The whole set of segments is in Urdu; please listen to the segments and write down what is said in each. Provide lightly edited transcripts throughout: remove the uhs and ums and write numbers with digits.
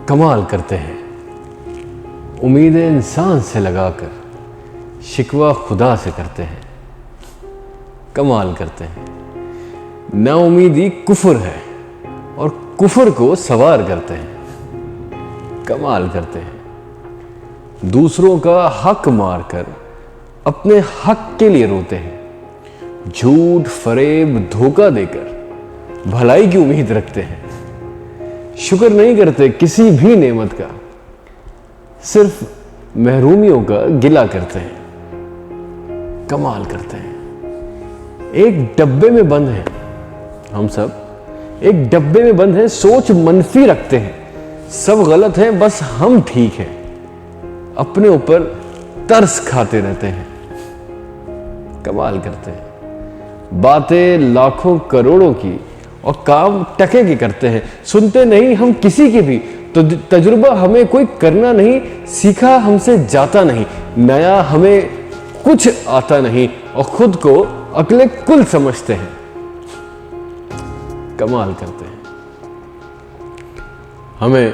کمال کرتے ہیں، امیدیں انسان سے لگا کر شکوہ خدا سے کرتے ہیں، کمال کرتے ہیں۔ نا امیدی کفر ہے اور کفر کو سوار کرتے ہیں، کمال کرتے ہیں۔ دوسروں کا حق مار کر اپنے حق کے لیے روتے ہیں، جھوٹ فریب دھوکہ دے کر بھلائی کی امید رکھتے ہیں، شکر نہیں کرتے کسی بھی نعمت کا، صرف محرومیوں کا گلہ کرتے ہیں، کمال کرتے ہیں۔ ایک ڈبے میں بند ہیں ہم سب، ایک ڈبے میں بند ہیں، سوچ منفی رکھتے ہیں، سب غلط ہیں بس ہم ٹھیک ہیں، اپنے اوپر ترس کھاتے رہتے ہیں، کمال کرتے ہیں۔ باتیں لاکھوں کروڑوں کی اور کام ٹکے کے کرتے ہیں، سنتے نہیں ہم کسی کی بھی، تو تجربہ ہمیں کوئی کرنا نہیں، سیکھا ہم سے جاتا نہیں، نیا ہمیں کچھ آتا نہیں، اور خود کو عقل کل سمجھتے ہیں، کمال کرتے ہیں۔ ہمیں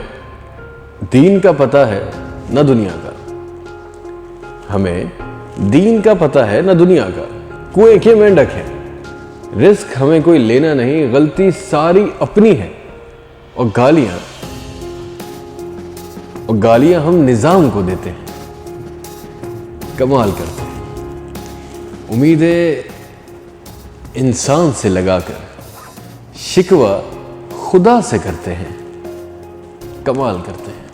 دین کا پتہ ہے نہ دنیا کا، ہمیں دین کا پتہ ہے نہ دنیا کا، کنویں کے مینڈک ہے، رزق ہمیں کوئی لینا نہیں، غلطی ساری اپنی ہے، اور گالیاں ہم نظام کو دیتے ہیں، کمال کرتے ہیں۔ امیدیں انسان سے لگا کر شکوہ خدا سے کرتے ہیں، کمال کرتے ہیں۔